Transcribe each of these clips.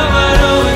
영화로운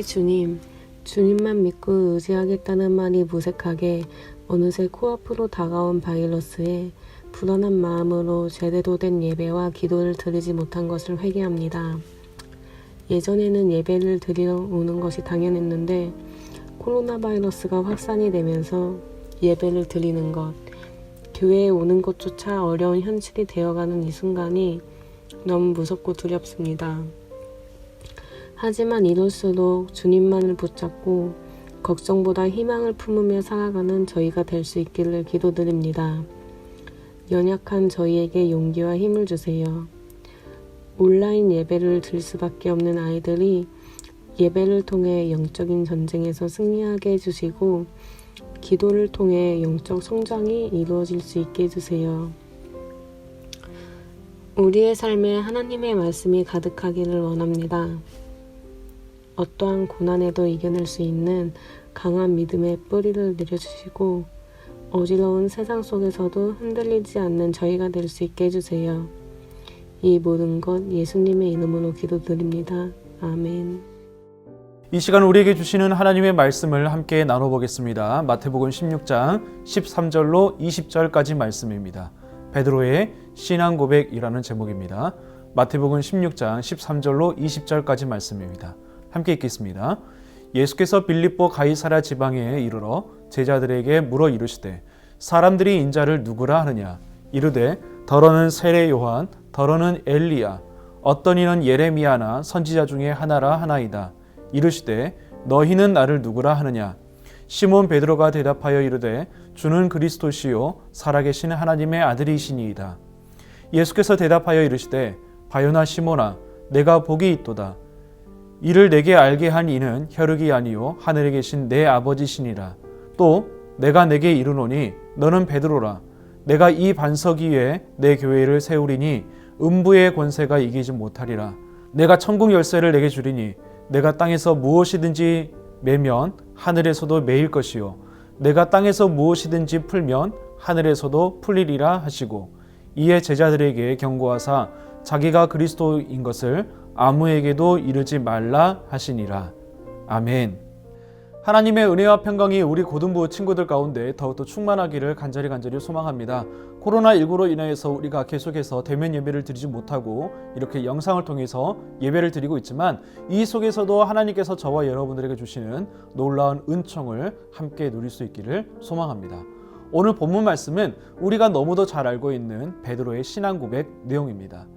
주님, 주님만 믿고 의지하겠다는 말이 무색하게 어느새 코앞으로 다가온 바이러스에 불안한 마음으로 제대로 된 예배와 기도를 드리지 못한 것을 회개합니다. 예전에는 예배를 드리러 오는 것이 당연했는데 코로나 바이러스가 확산이 되면서 예배를 드리는 것, 교회에 오는 것조차 어려운 현실이 되어가는 이 순간이 너무 무섭고 두렵습니다. 하지만 이럴수록 주님만을 붙잡고 걱정보다 희망을 품으며 살아가는 저희가 될 수 있기를 기도드립니다. 연약한 저희에게 용기와 힘을 주세요. 온라인 예배를 드릴 수밖에 없는 아이들이 예배를 통해 영적인 전쟁에서 승리하게 해주시고 기도를 통해 영적 성장이 이루어질 수 있게 해주세요. 우리의 삶에 하나님의 말씀이 가득하기를 원합니다. 어떠한 고난에도 이겨낼 수 있는 강한 믿음의 뿌리를 내려주시고 어지러운 세상 속에서도 흔들리지 않는 저희가 될 수 있게 해주세요. 이 모든 것 예수님의 이름으로 기도드립니다. 아멘. 이 시간 우리에게 주시는 하나님의 말씀을 함께 나눠보겠습니다. 마태복음 16장 13절로 20절까지 말씀입니다. 베드로의 신앙 고백이라는 제목입니다. 마태복음 16장 13절로 20절까지 말씀입니다. 함께 읽겠습니다. 예수께서 빌립보 가이사랴 지방에 이르러 제자들에게 물어 이르시되 사람들이 인자를 누구라 하느냐 이르되 더러는 세례 요한 더러는 엘리야 어떤 이는 예레미야나 선지자 중에 하나라 하나이다. 이르시되 너희는 나를 누구라 하느냐 시몬 베드로가 대답하여 이르되 주는 그리스도시요 살아계신 하나님의 아들이시니이다. 예수께서 대답하여 이르시되 바요나 시몬아 내가 복이 있도다. 이를 내게 알게 한 이는 혈육이 아니요 하늘에 계신 내 아버지시니라. 또 내가 내게 이르노니 너는 베드로라. 내가 이 반석 위에 내 교회를 세우리니 음부의 권세가 이기지 못하리라. 내가 천국 열쇠를 내게 주리니 내가 땅에서 무엇이든지 매면 하늘에서도 매일 것이요 내가 땅에서 무엇이든지 풀면 하늘에서도 풀리리라 하시고 이에 제자들에게 경고하사 자기가 그리스도인 것을 아무에게도 이르지 말라 하시니라. 아멘. 하나님의 은혜와 평강이 우리 고등부 친구들 가운데 더욱더 충만하기를 간절히 소망합니다. 코로나19로 인하여서 우리가 계속해서 대면 예배를 드리지 못하고 이렇게 영상을 통해서 예배를 드리고 있지만 이 속에서도 하나님께서 저와 여러분들에게 주시는 놀라운 은총을 함께 누릴 수 있기를 소망합니다. 오늘 본문 말씀은 우리가 너무도 잘 알고 있는 베드로의 신앙 고백 내용입니다.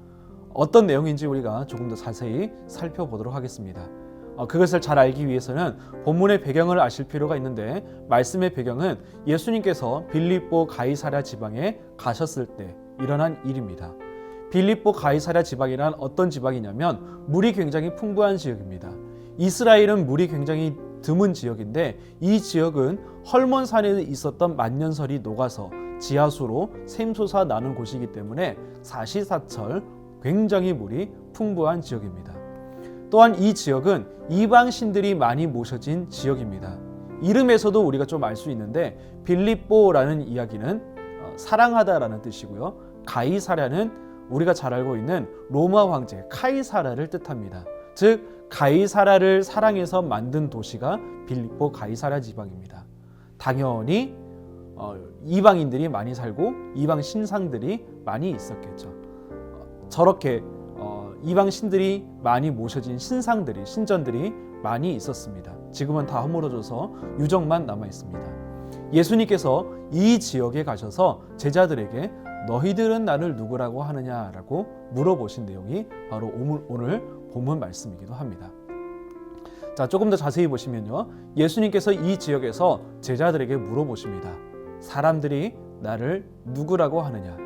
어떤 내용인지 우리가 조금 더 자세히 살펴보도록 하겠습니다. 그것을 잘 알기 위해서는 본문의 배경을 아실 필요가 있는데 말씀의 배경은 예수님께서 빌립보 가이사랴 지방에 가셨을 때 일어난 일입니다. 빌립보 가이사랴 지방이란 어떤 지방이냐면 물이 굉장히 풍부한 지역입니다. 이스라엘은 물이 굉장히 드문 지역인데 이 지역은 헐몬산에 있었던 만년설이 녹아서 지하수로 샘솟아 나는 곳이기 때문에 사시사철 굉장히 물이 풍부한 지역입니다. 또한 이 지역은 이방신들이 많이 모셔진 지역입니다. 이름에서도 우리가 좀 알 수 있는데 빌립보라는 이야기는 사랑하다라는 뜻이고요. 가이사랴는 우리가 잘 알고 있는 로마 황제 카이사라를 뜻합니다. 즉 가이사라를 사랑해서 만든 도시가 빌립보 가이사랴 지방입니다. 당연히 이방인들이 많이 살고 이방 신상들이 많이 있었겠죠. 저렇게 이방 신들이 많이 모셔진 신전들이 많이 있었습니다. 지금은 다 허물어져서 유적만 남아 있습니다. 예수님께서 이 지역에 가셔서 제자들에게 너희들은 나를 누구라고 하느냐라고 물어보신 내용이 바로 오늘 본문 말씀이기도 합니다. 자, 조금 더 자세히 보시면요. 예수님께서 이 지역에서 제자들에게 물어보십니다. 사람들이 나를 누구라고 하느냐?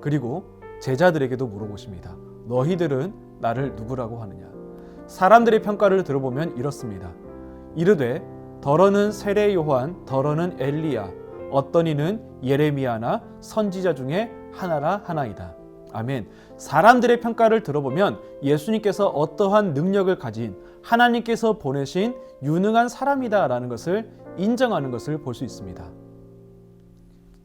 그리고 제자들에게도 물어보십니다. 너희들은 나를 누구라고 하느냐? 사람들의 평가를 들어보면 이렇습니다. 이르되 더러는 세례 요한, 더러는 엘리야, 어떤 이는 예레미야나 선지자 중에 하나라 하나이다. 아멘. 사람들의 평가를 들어보면 예수님께서 어떠한 능력을 가진 하나님께서 보내신 유능한 사람이다라는 것을 인정하는 것을 볼 수 있습니다.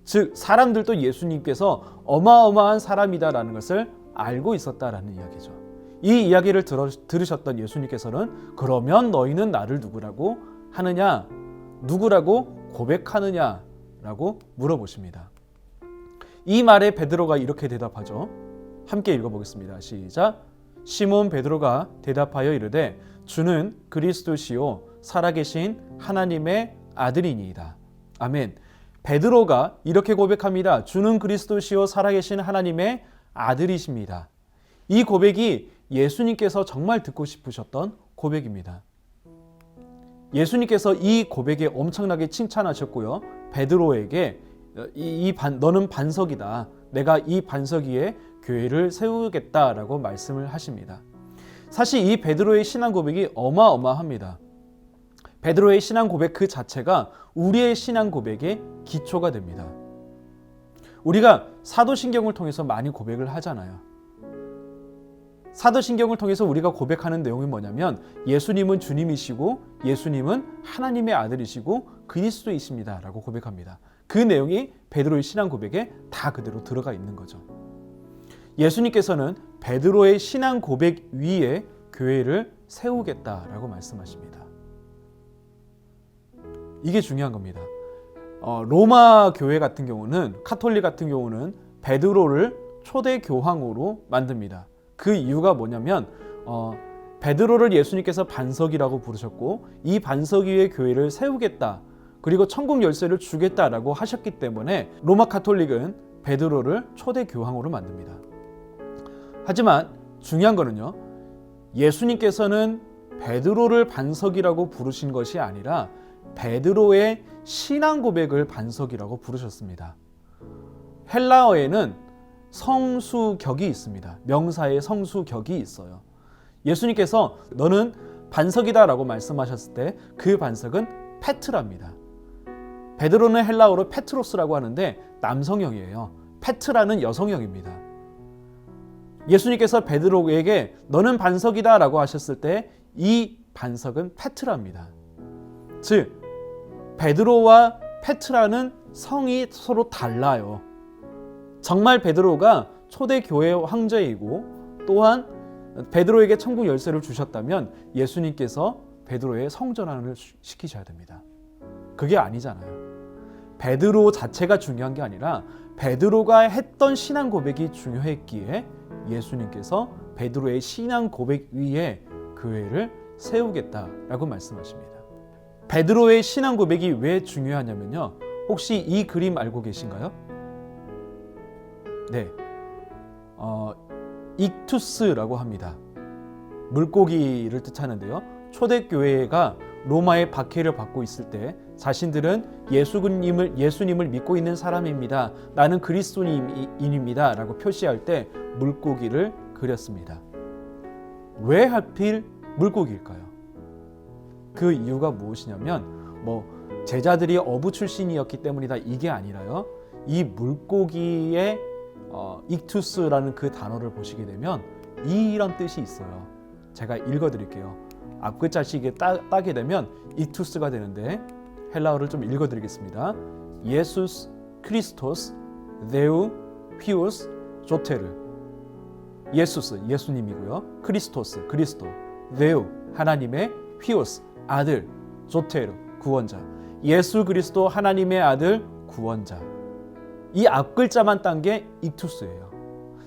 즉 사람들도 예수님께서 어마어마한 사람이다라는 것을 알고 있었다라는 이야기죠. 이 이야기를 들으셨던 예수님께서는 그러면 너희는 나를 누구라고 하느냐? 누구라고 고백하느냐라고 물어보십니다. 이 말에 베드로가 이렇게 대답하죠. 함께 읽어보겠습니다. 시작. 시몬 베드로가 대답하여 이르되 주는 그리스도시요 살아계신 하나님의 아들이니이다. 아멘. 베드로가 이렇게 고백합니다. 주는 그리스도시요 살아계신 하나님의 아들이십니다. 이 고백이 예수님께서 정말 듣고 싶으셨던 고백입니다. 예수님께서 이 고백에 엄청나게 칭찬하셨고요. 베드로에게 너는 반석이다. 내가 이 반석 위에 교회를 세우겠다라고 말씀을 하십니다. 사실 이 베드로의 신앙 고백이 어마어마합니다. 베드로의 신앙 고백 그 자체가 우리의 신앙 고백의 기초가 됩니다. 우리가 사도신경을 통해서 많이 고백을 하잖아요. 사도신경을 통해서 우리가 고백하는 내용이 뭐냐면 예수님은 주님이시고 예수님은 하나님의 아들이시고 그리스도이십니다 라고 고백합니다. 그 내용이 베드로의 신앙 고백에 다 그대로 들어가 있는 거죠. 예수님께서는 베드로의 신앙 고백 위에 교회를 세우겠다라고 말씀하십니다. 이게 중요한 겁니다. 로마 교회 같은 경우는, 카톨릭 같은 경우는 베드로를 초대 교황으로 만듭니다. 그 이유가 뭐냐면 베드로를 예수님께서 반석이라고 부르셨고 이 반석 위에 교회를 세우겠다, 그리고 천국 열쇠를 주겠다라고 하셨기 때문에 로마 카톨릭은 베드로를 초대 교황으로 만듭니다. 하지만 중요한 거는요, 예수님께서는 베드로를 반석이라고 부르신 것이 아니라 베드로의 신앙 고백을 반석이라고 부르셨습니다. 헬라어에는 성수격이 있습니다. 명사의 성수격이 있어요. 예수님께서 너는 반석이다 라고 말씀하셨을 때 그 반석은 페트라입니다. 베드로는 헬라어로 페트로스라고 하는데 남성형이에요. 페트라는 여성형입니다. 예수님께서 베드로에게 너는 반석이다 라고 하셨을 때 이 반석은 페트라입니다. 즉 베드로와 페트라는 성이 서로 달라요. 정말 베드로가 초대교회 황제이고 또한 베드로에게 천국 열쇠를 주셨다면 예수님께서 베드로의 성전환을 시키셔야 됩니다. 그게 아니잖아요. 베드로 자체가 중요한 게 아니라 베드로가 했던 신앙 고백이 중요했기에 예수님께서 베드로의 신앙 고백 위에 교회를 세우겠다라고 말씀하십니다. 베드로의 신앙 고백이 왜 중요하냐면요. 혹시 이 그림 알고 계신가요? 네, 익투스라고 합니다. 물고기를 뜻하는데요. 초대교회가 로마의 박해를 받고 있을 때 자신들은 예수님을 믿고 있는 사람입니다. 나는 그리스도인입니다. 라고 표시할 때 물고기를 그렸습니다. 왜 하필 물고기일까요? 그 이유가 무엇이냐면 제자들이 어부 출신이었기 때문이다, 이게 아니라요. 이 물고기의 익투스라는 그 단어를 보시게 되면 이런 뜻이 있어요. 제가 읽어드릴게요. 앞글자씩 따게 되면 익투스가 되는데 헬라어를 좀 읽어드리겠습니다. 예수스 크리스토스 데우 피우스 조테르. 예수스 예수님이고요. 크리스토스 그리스도, 데우 하나님의, 피우스 아들, 조테르 구원자. 예수 그리스도 하나님의 아들 구원자. 이 앞글자만 딴 게 익투스예요.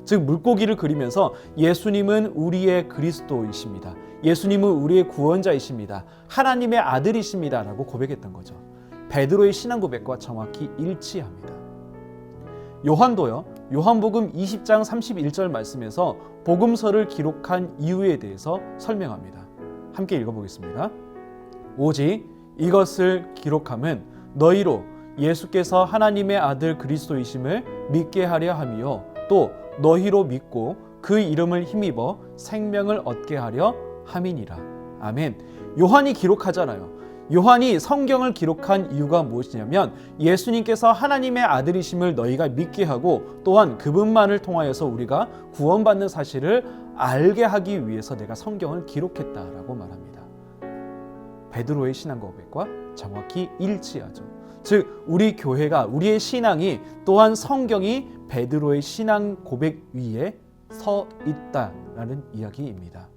즉 물고기를 그리면서 예수님은 우리의 그리스도이십니다. 예수님은 우리의 구원자이십니다. 하나님의 아들이십니다. 라고 고백했던 거죠. 베드로의 신앙 고백과 정확히 일치합니다. 요한도요. 요한복음 20장 31절 말씀에서 복음서를 기록한 이유에 대해서 설명합니다. 함께 읽어보겠습니다. 오직 이것을 기록함은 너희로 예수께서 하나님의 아들 그리스도이심을 믿게 하려 함이요 또 너희로 믿고 그 이름을 힘입어 생명을 얻게 하려 함이니라. 아멘. 요한이 기록하잖아요. 요한이 성경을 기록한 이유가 무엇이냐면 예수님께서 하나님의 아들이심을 너희가 믿게 하고 또한 그분만을 통하여서 우리가 구원받는 사실을 알게 하기 위해서 내가 성경을 기록했다라고 말합니다. 베드로의 신앙 고백과 정확히 일치하죠. 즉 우리 교회가, 우리의 신앙이 또한 성경이 베드로의 신앙 고백 위에 서 있다라는 이야기입니다.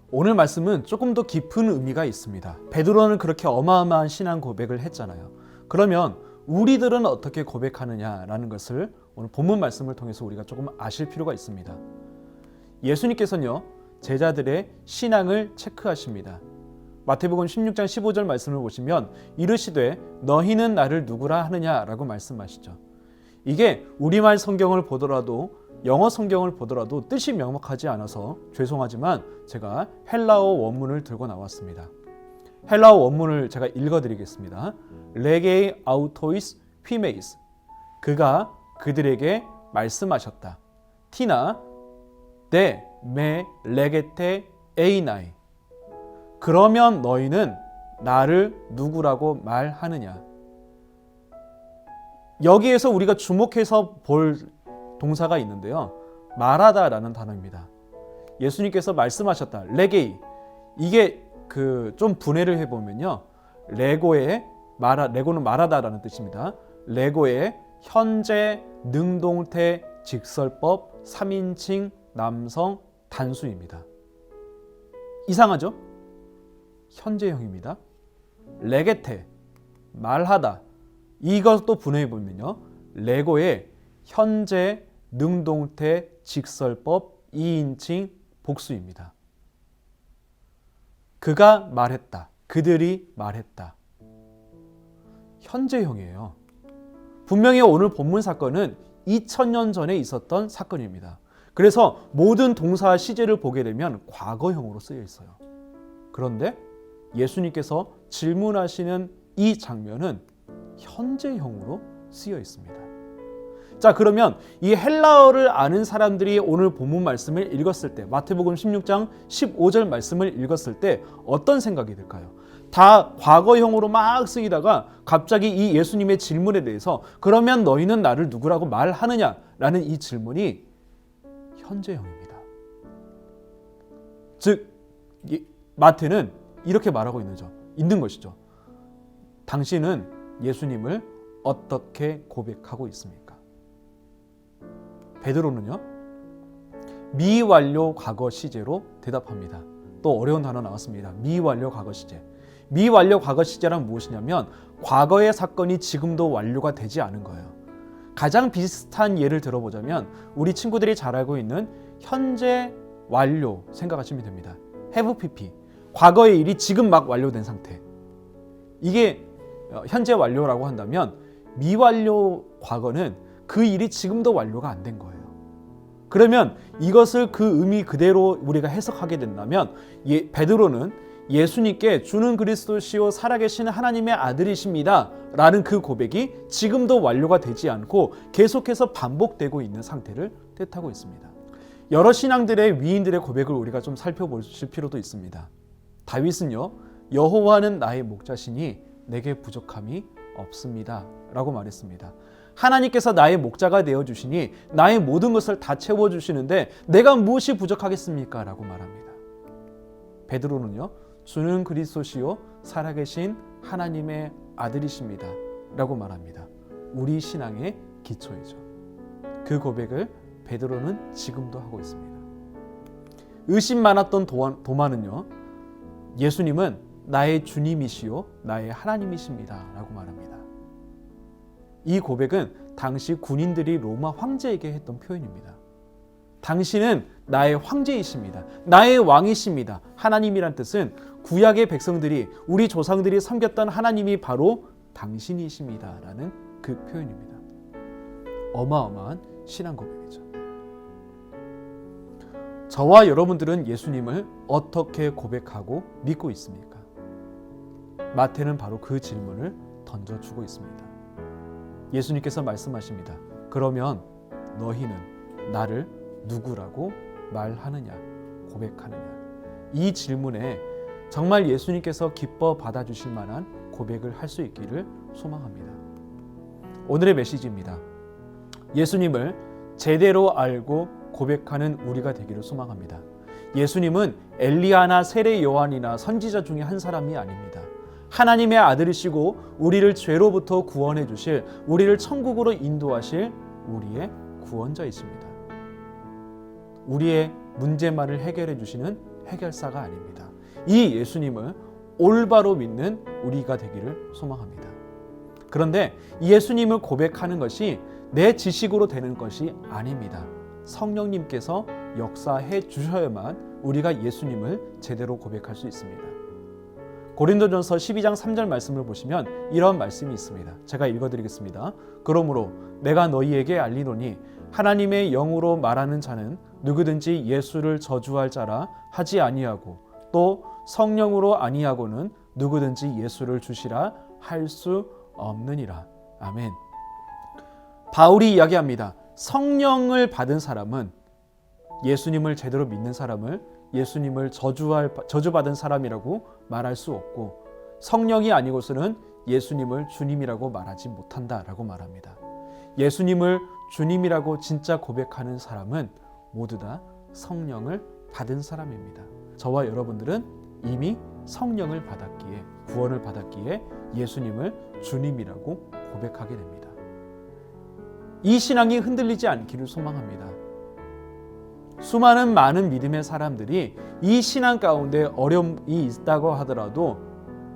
오늘 말씀은 조금 더 깊은 의미가 있습니다. 베드로는 그렇게 어마어마한 신앙 고백을 했잖아요. 그러면 우리들은 어떻게 고백하느냐라는 것을 오늘 본문 말씀을 통해서 우리가 조금 아실 필요가 있습니다. 예수님께서는요, 제자들의 신앙을 체크하십니다. 마태복음 16장 15절 말씀을 보시면 이르시되 너희는 나를 누구라 하느냐라고 말씀하시죠. 이게 우리말 성경을 보더라도 영어 성경을 보더라도 뜻이 명확하지 않아서 죄송하지만 제가 헬라어 원문을 들고 나왔습니다. 헬라어 원문을 제가 읽어드리겠습니다. 레게이 아우토이스 피메이스, 그가 그들에게 말씀하셨다. 티나 데 메 레게테 에이나이, 그러면 너희는 나를 누구라고 말하느냐. 여기에서 우리가 주목해서 볼 동사가 있는데요, 말하다라는 단어입니다. 예수님께서 말씀하셨다. 레게이, 이게 좀 분해를 해보면요, 레고는 말하다라는 뜻입니다. 레고의 현재 능동태 직설법 3인칭 남성 단수입니다. 이상하죠? 현재형입니다. 레게테, 말하다, 이것도 분해해보면요, 레고의 현재 능동태 직설법 2인칭 복수입니다. 그가 말했다, 그들이 말했다. 현재형이에요. 분명히 오늘 본문 사건은 2000년 전에 있었던 사건입니다. 그래서 모든 동사와 시제를 보게 되면 과거형으로 쓰여 있어요. 그런데 예수님께서 질문하시는 이 장면은 현재형으로 쓰여 있습니다. 자, 그러면 이 헬라어를 아는 사람들이 오늘 본문 말씀을 읽었을 때, 마태복음 16장 15절 말씀을 읽었을 때 어떤 생각이 들까요? 다 과거형으로 막 쓰이다가 갑자기 이 예수님의 질문에 대해서 그러면 너희는 나를 누구라고 말하느냐라는 이 질문이 현재형입니다. 즉 마태는 이렇게 말하고 있는 것이죠. 당신은 예수님을 어떻게 고백하고 있습니까? 베드로는요, 미완료 과거 시제로 대답합니다. 또 어려운 단어 나왔습니다. 미완료 과거 시제. 미완료 과거 시제란 무엇이냐면 과거의 사건이 지금도 완료가 되지 않은 거예요. 가장 비슷한 예를 들어보자면 우리 친구들이 잘 알고 있는 현재 완료 생각하시면 됩니다. have pp, 과거의 일이 지금 막 완료된 상태. 이게 현재 완료라고 한다면 미완료 과거는 그 일이 지금도 완료가 안 된 거예요. 그러면 이것을 그 의미 그대로 우리가 해석하게 된다면 베드로는 예수님께 주는 그리스도시요 살아계신 하나님의 아들이십니다 라는 그 고백이 지금도 완료가 되지 않고 계속해서 반복되고 있는 상태를 뜻하고 있습니다. 여러 신앙들의 위인들의 고백을 우리가 좀 살펴보실 필요도 있습니다. 다윗은요, 여호와는 나의 목자시니 내게 부족함이 없습니다 라고 말했습니다. 하나님께서 나의 목자가 되어주시니 나의 모든 것을 다 채워주시는데 내가 무엇이 부족하겠습니까? 라고 말합니다. 베드로는요, 주는 그리스도시요 살아계신 하나님의 아들이십니다 라고 말합니다. 우리 신앙의 기초이죠. 그 고백을 베드로는 지금도 하고 있습니다. 의심 많았던 도마는요, 예수님은 나의 주님이시요 나의 하나님이십니다 라고 말합니다. 이 고백은 당시 군인들이 로마 황제에게 했던 표현입니다. 당신은 나의 황제이십니다. 나의 왕이십니다. 하나님이란 뜻은 구약의 백성들이, 우리 조상들이 섬겼던 하나님이 바로 당신이십니다 라는 그 표현입니다. 어마어마한 신앙 고백이죠. 저와 여러분들은 예수님을 어떻게 고백하고 믿고 있습니까? 마태는 바로 그 질문을 던져주고 있습니다. 예수님께서 말씀하십니다. 그러면 너희는 나를 누구라고 말하느냐, 고백하느냐. 이 질문에 정말 예수님께서 기뻐 받아주실 만한 고백을 할 수 있기를 소망합니다. 오늘의 메시지입니다. 예수님을 제대로 알고 고백하는 우리가 되기를 소망합니다. 예수님은 엘리야나 세례 요한이나 선지자 중에 한 사람이 아닙니다. 하나님의 아들이시고 우리를 죄로부터 구원해 주실, 우리를 천국으로 인도하실 우리의 구원자이십니다. 우리의 문제만을 해결해 주시는 해결사가 아닙니다. 이 예수님을 올바로 믿는 우리가 되기를 소망합니다. 그런데 예수님을 고백하는 것이 내 지식으로 되는 것이 아닙니다. 성령님께서 역사해 주셔야만 우리가 예수님을 제대로 고백할 수 있습니다. 고린도전서 12장 3절 말씀을 보시면 이런 말씀이 있습니다. 제가 읽어드리겠습니다. 그러므로 내가 너희에게 알리노니 하나님의 영으로 말하는 자는 누구든지 예수를 저주할 자라 하지 아니하고 또 성령으로 아니하고는 누구든지 예수를 주시라 할 수 없느니라. 아멘. 바울이 이야기합니다. 성령을 받은 사람은 예수님을 제대로 믿는 사람을 예수님을 저주받은 사람이라고 말할 수 없고 성령이 아니고서는 예수님을 주님이라고 말하지 못한다라고 말합니다. 예수님을 주님이라고 진짜 고백하는 사람은 모두 다 성령을 받은 사람입니다. 저와 여러분들은 이미 성령을 받았기에 구원을 받았기에 예수님을 주님이라고 고백하게 됩니다. 이 신앙이 흔들리지 않기를 소망합니다. 수많은 많은 믿음의 사람들이 이 신앙 가운데 어려움이 있다고 하더라도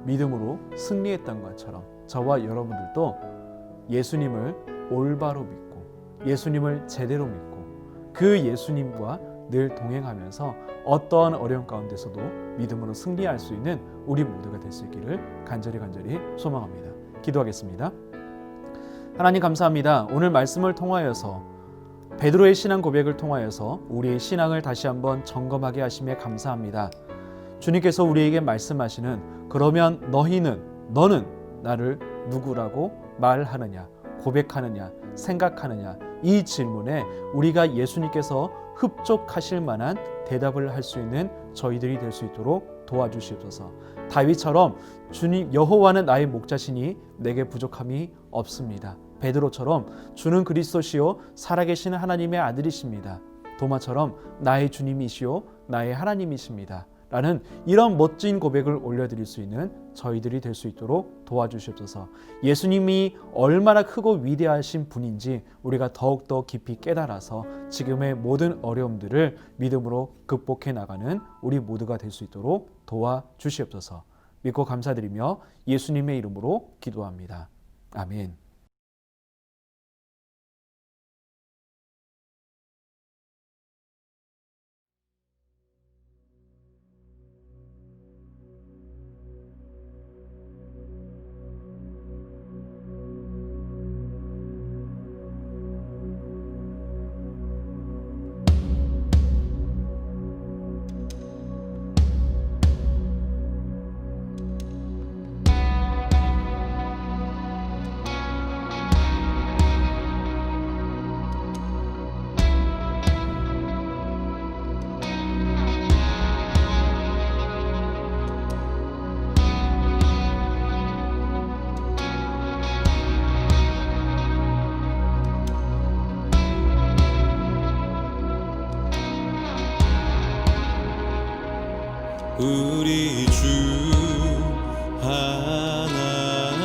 믿음으로 승리했던 것처럼 저와 여러분들도 예수님을 올바로 믿고 예수님을 제대로 믿고 그 예수님과 늘 동행하면서 어떠한 어려움 가운데서도 믿음으로 승리할 수 있는 우리 모두가 될 수 있기를 간절히 소망합니다. 기도하겠습니다. 하나님 감사합니다. 오늘 말씀을 통하여서 베드로의 신앙 고백을 통하여서 우리의 신앙을 다시 한번 점검하게 하심에 감사합니다. 주님께서 우리에게 말씀하시는 그러면 너는 나를 누구라고 말하느냐, 고백하느냐, 생각하느냐 이 질문에 우리가 예수님께서 흡족하실 만한 대답을 할 수 있는 저희들이 될 수 있도록 도와주시옵소서. 다윗처럼 주님 여호와는 나의 목자시니 내게 부족함이 없습니다. 베드로처럼 주는 그리스도시요 살아계시는 하나님의 아들이십니다. 도마처럼 나의 주님이시요 나의 하나님이십니다. 라는 이런 멋진 고백을 올려드릴 수 있는 저희들이 될 수 있도록 도와주시옵소서. 예수님이 얼마나 크고 위대하신 분인지 우리가 더욱더 깊이 깨달아서 지금의 모든 어려움들을 믿음으로 극복해 나가는 우리 모두가 될 수 있도록 도와주시옵소서. 믿고 감사드리며 예수님의 이름으로 기도합니다. 아멘. 우리 주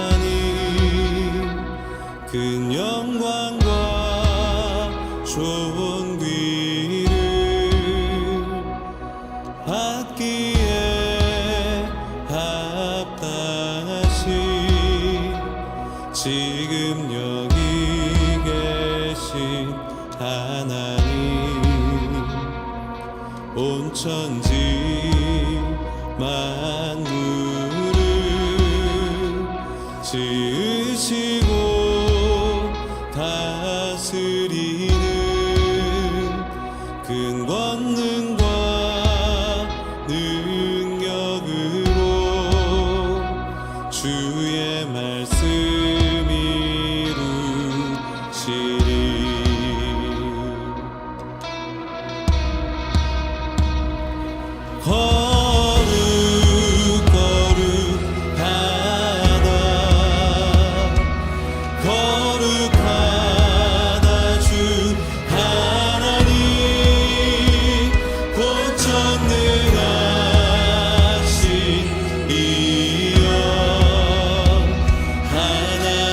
하나님 큰 영광과 존귀를 받기에 합당하신 지금 여기 계신 하나님 온 천지 만물을 지으시고 다스리는 큰 권능과 능력으로 주의 말씀 이루시리. 하나님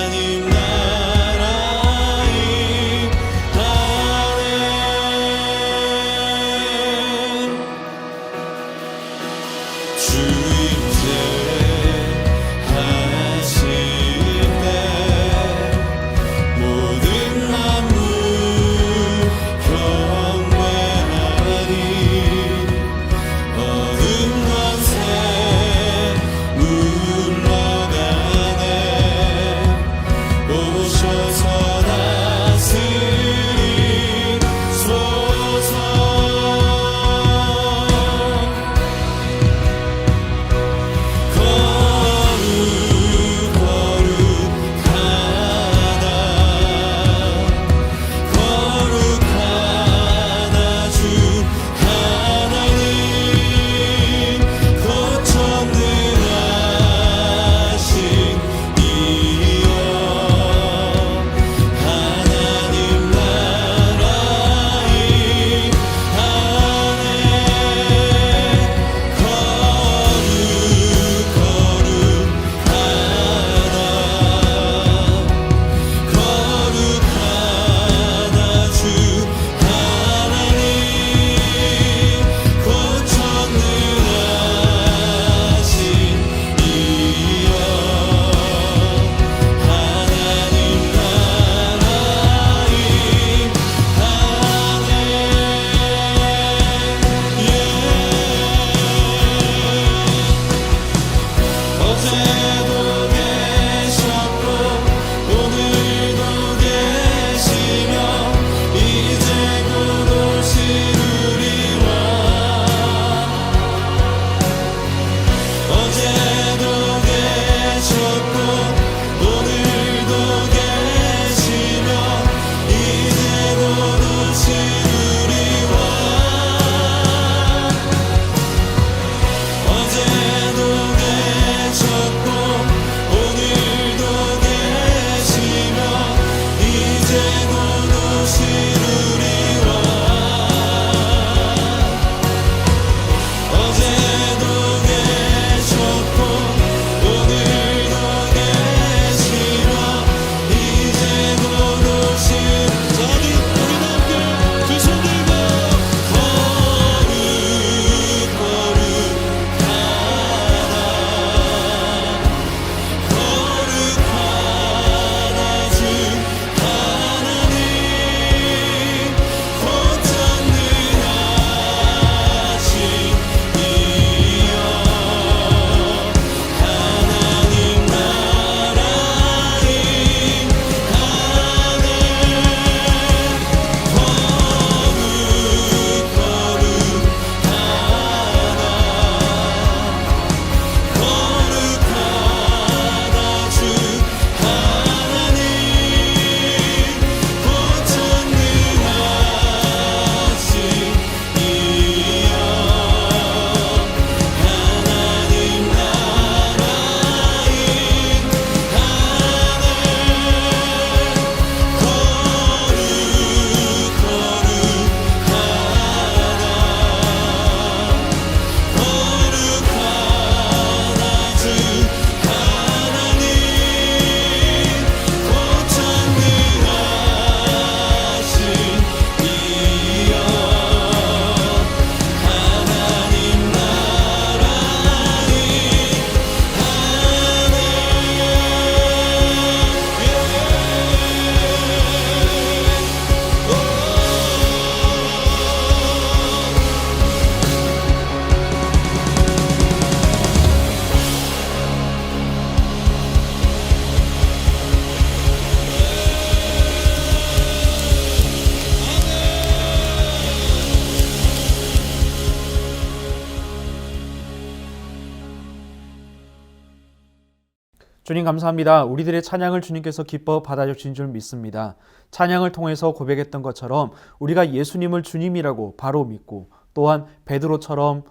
주님 감사합니다. 우리들의 찬양을 주님께서 기뻐 받아주신 줄 믿습니다. 찬양을 통해서 고백했던 것처럼 우리가 예수님을 주님이라고 바로 믿고 또한 베드로처럼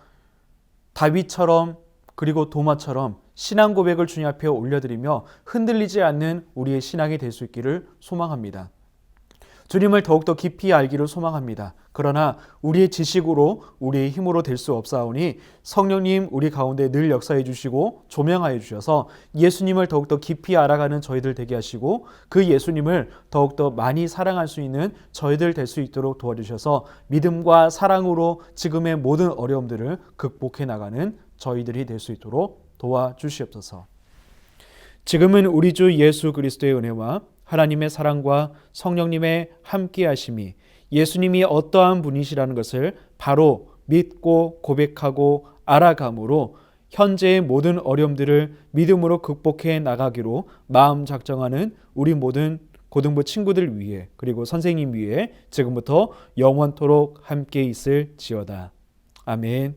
다윗처럼 그리고 도마처럼 신앙 고백을 주님 앞에 올려드리며 흔들리지 않는 우리의 신앙이 될 수 있기를 소망합니다. 주님을 더욱더 깊이 알기를 소망합니다. 그러나 우리의 지식으로 우리의 힘으로 될 수 없사오니 성령님 우리 가운데 늘 역사해 주시고 조명하여 주셔서 예수님을 더욱더 깊이 알아가는 저희들 되게 하시고 그 예수님을 더욱더 많이 사랑할 수 있는 저희들 될 수 있도록 도와주셔서 믿음과 사랑으로 지금의 모든 어려움들을 극복해 나가는 저희들이 될 수 있도록 도와주시옵소서. 지금은 우리 주 예수 그리스도의 은혜와 하나님의 사랑과 성령님의 함께하심이 예수님이 어떠한 분이시라는 것을 바로 믿고 고백하고 알아감으로 현재의 모든 어려움들을 믿음으로 극복해 나가기로 마음 작정하는 우리 모든 고등부 친구들 위해 그리고 선생님 위해 지금부터 영원토록 함께 있을지어다. 아멘.